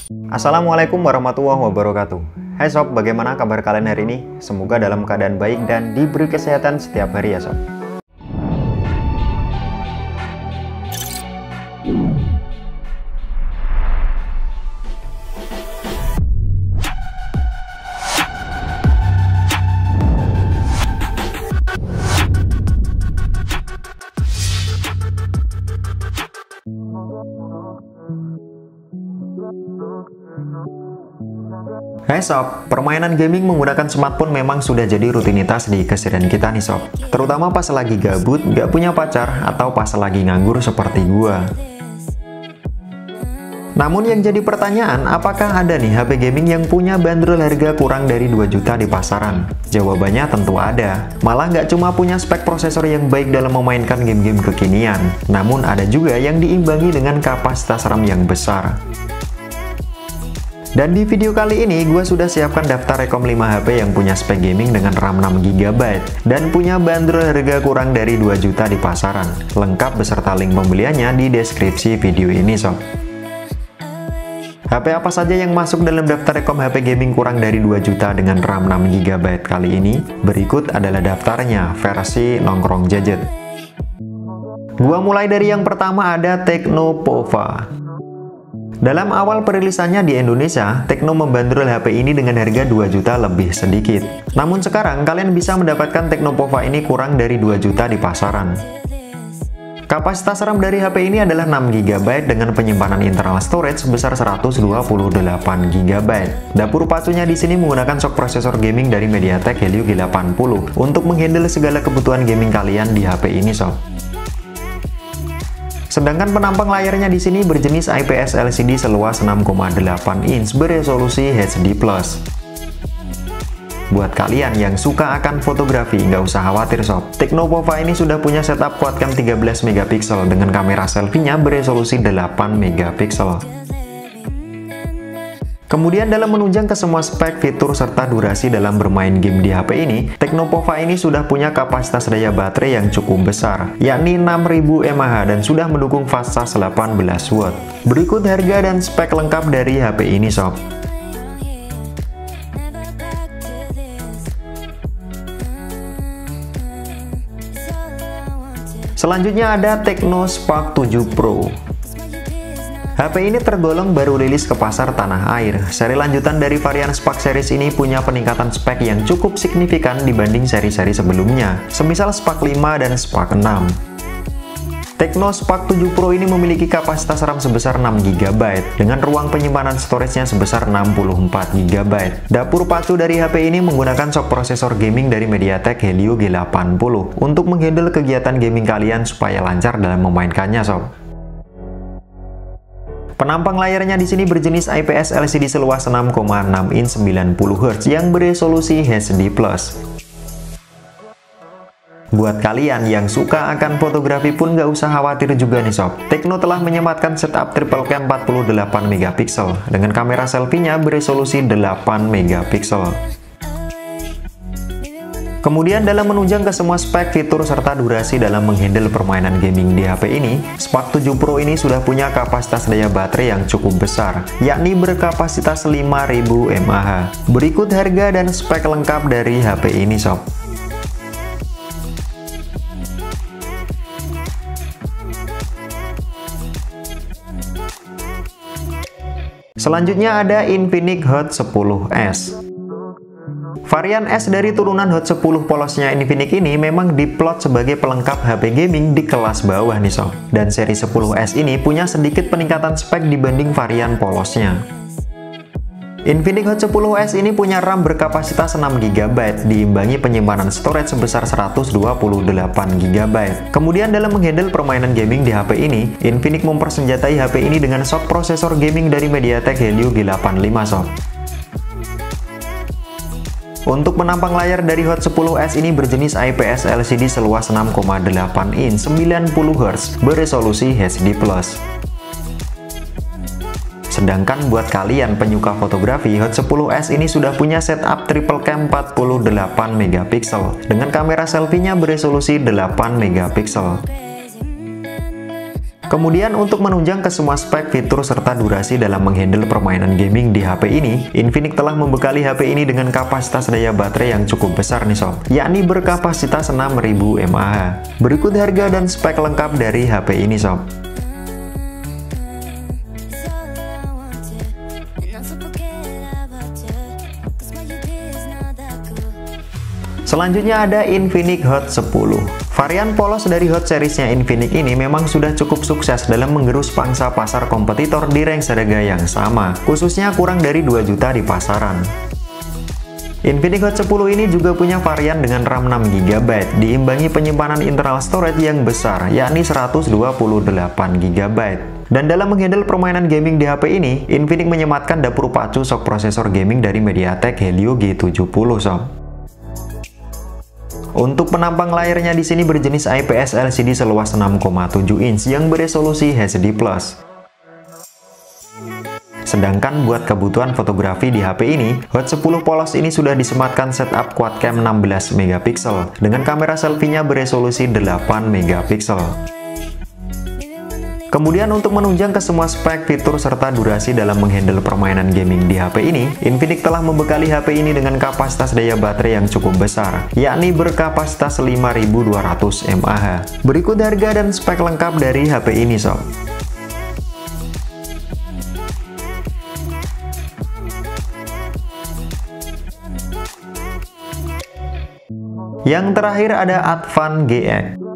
Assalamualaikum warahmatullahi wabarakatuh. Hai sob, bagaimana kabar kalian hari ini? Semoga dalam keadaan baik dan diberi kesehatan setiap hari ya sob. Hai sob, permainan gaming menggunakan smartphone memang sudah jadi rutinitas di keseharian kita nih sob. Terutama pas lagi gabut, gak punya pacar, atau pas lagi nganggur seperti gua. Namun yang jadi pertanyaan, apakah ada nih HP gaming yang punya bandrol harga kurang dari 2 juta di pasaran? Jawabannya tentu ada. Malah nggak cuma punya spek prosesor yang baik dalam memainkan game-game kekinian, namun ada juga yang diimbangi dengan kapasitas RAM yang besar. Dan di video kali ini, gue sudah siapkan daftar rekom 5 HP yang punya spek gaming dengan RAM 6GB dan punya bandrol harga kurang dari 2 juta di pasaran. Lengkap beserta link pembeliannya di deskripsi video ini sob. HP apa saja yang masuk dalam daftar rekom HP gaming kurang dari 2 juta dengan RAM 6GB kali ini? Berikut adalah daftarnya, versi nongkrong gadget. Gua mulai dari yang pertama, ada Tecno Pova. Dalam awal perilisannya di Indonesia, Tecno membandrol HP ini dengan harga 2 juta lebih sedikit. Namun sekarang kalian bisa mendapatkan Tecno Pova ini kurang dari 2 juta di pasaran. Kapasitas RAM dari HP ini adalah 6GB dengan penyimpanan internal storage sebesar 128GB. Dapur pacunya di sini menggunakan shock prosesor gaming dari MediaTek Helio G80 untuk menghandle segala kebutuhan gaming kalian di HP ini sob. Sedangkan penampang layarnya di sini berjenis IPS LCD seluas 6,8 inch beresolusi HD+. Buat kalian yang suka akan fotografi, nggak usah khawatir sob. Tecno Pova ini sudah punya setup quad-cam 13MP dengan kamera selfie-nya beresolusi 8MP. Kemudian dalam menunjang ke semua spek, fitur, serta durasi dalam bermain game di HP ini, Tecno Pova ini sudah punya kapasitas daya baterai yang cukup besar, yakni 6000 mAh dan sudah mendukung fast charge 18W. Berikut harga dan spek lengkap dari HP ini sob. Selanjutnya ada Tecno Spark 7 Pro. HP ini tergolong baru rilis ke pasar tanah air. Seri lanjutan dari varian Spark series ini punya peningkatan spek yang cukup signifikan dibanding seri-seri sebelumnya, semisal Spark 5 dan Spark 6. Tecno Spark 7 Pro ini memiliki kapasitas RAM sebesar 6GB dengan ruang penyimpanan storage-nya sebesar 64GB. Dapur pacu dari HP ini menggunakan shock prosesor gaming dari MediaTek Helio G80 untuk menghandle kegiatan gaming kalian supaya lancar dalam memainkannya sob. Penampang layarnya di sini berjenis IPS LCD seluas 6,6 inch 90Hz yang beresolusi HD+. Buat kalian yang suka akan fotografi pun nggak usah khawatir juga nih sob. Tecno telah menyematkan setup triple cam 48MP dengan kamera selfie-nya beresolusi 8MP. Kemudian dalam menunjang ke semua spek, fitur, serta durasi dalam menghandle permainan gaming di HP ini, Spark 7 Pro ini sudah punya kapasitas daya baterai yang cukup besar, yakni berkapasitas 5000 mAh. Berikut harga dan spek lengkap dari HP ini sob. Selanjutnya ada Infinix Hot 10s. Varian S dari turunan Hot 10 polosnya Infinix ini memang diplot sebagai pelengkap HP gaming di kelas bawah nih sob. Dan seri 10S ini punya sedikit peningkatan spek dibanding varian polosnya. Infinix Hot 10s ini punya RAM berkapasitas 6GB diimbangi penyimpanan storage sebesar 128GB. Kemudian dalam menghandle permainan gaming di HP ini, Infinix mempersenjatai HP ini dengan shock prosesor gaming dari MediaTek Helio G85 sob. Untuk penampang layar dari Hot 10s ini berjenis IPS LCD seluas 6,8 inch 90Hz beresolusi HD+. Sedangkan buat kalian penyuka fotografi, Hot 10s ini sudah punya setup triple cam 48MP dengan kamera selfie-nya beresolusi 8MP. Kemudian untuk menunjang ke semua spek, fitur, serta durasi dalam menghandle permainan gaming di HP ini, Infinix telah membekali HP ini dengan kapasitas daya baterai yang cukup besar nih sob, yakni berkapasitas 6000 mAh. Berikut harga dan spek lengkap dari HP ini sob. Selanjutnya ada Infinix Hot 10. Varian polos dari Hot seriesnya Infinix ini memang sudah cukup sukses dalam menggerus pangsa pasar kompetitor di range harga yang sama, khususnya kurang dari 2 juta di pasaran. Infinix Hot 10 ini juga punya varian dengan RAM 6GB, diimbangi penyimpanan internal storage yang besar, yakni 128GB. Dan dalam menghandle permainan gaming di HP ini, Infinix menyematkan dapur pacu shock prosesor gaming dari MediaTek Helio G70 sob. Untuk penampang layarnya di sini berjenis IPS LCD seluas 6,7 inch yang beresolusi HD+. Sedangkan buat kebutuhan fotografi di HP ini, Hot 10 polos ini sudah disematkan setup quad cam 16MP dengan kamera selfie-nya beresolusi 8MP. Kemudian untuk menunjang ke semua spek, fitur, serta durasi dalam menghandle permainan gaming di HP ini, Infinix telah membekali HP ini dengan kapasitas daya baterai yang cukup besar, yakni berkapasitas 5200 mAh. Berikut harga dan spek lengkap dari HP ini sob. Yang terakhir ada Advan GX.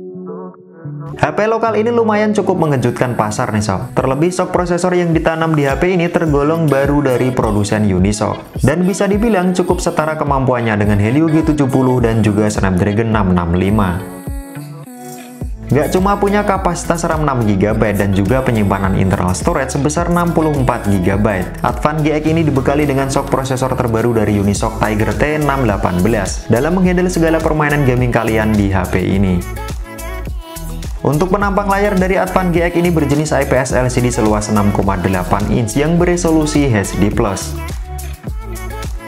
HP lokal ini lumayan cukup mengejutkan pasar nih sob. Terlebih shock prosesor yang ditanam di HP ini tergolong baru dari produsen Unisoc, dan bisa dibilang cukup setara kemampuannya dengan Helio G70 dan juga Snapdragon 665. Gak cuma punya kapasitas RAM 6GB dan juga penyimpanan internal storage sebesar 64GB, Advan GX ini dibekali dengan shock prosesor terbaru dari Unisoc Tiger T618 dalam menghandle segala permainan gaming kalian di HP ini. Untuk penampang layar dari Advan GX ini berjenis IPS LCD seluas 6,8 inch yang beresolusi HD+.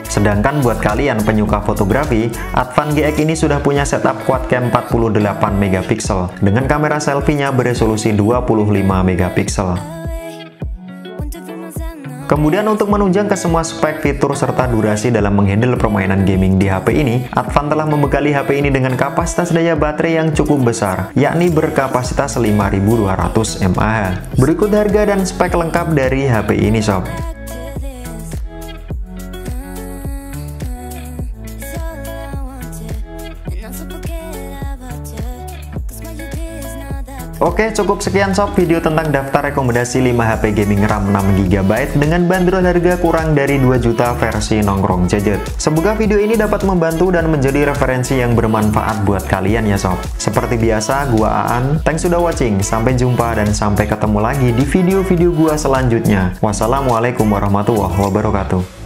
Sedangkan buat kalian penyuka fotografi, Advan GX ini sudah punya setup quad cam 48MP dengan kamera selfie-nya beresolusi 25MP. Kemudian untuk menunjang ke semua spek, fitur, serta durasi dalam menghandle permainan gaming di HP ini, Advan telah membekali HP ini dengan kapasitas daya baterai yang cukup besar, yakni berkapasitas 5200 mAh. Berikut harga dan spek lengkap dari HP ini sob. Oke, cukup sekian sob video tentang daftar rekomendasi 5 HP gaming RAM 6GB dengan bandrol harga kurang dari 2 juta versi nongkrong jajet. Semoga video ini dapat membantu dan menjadi referensi yang bermanfaat buat kalian ya sob. Seperti biasa, gua Aan, thanks sudah watching, sampai jumpa dan sampai ketemu lagi di video-video gua selanjutnya. Wassalamualaikum warahmatullahi wabarakatuh.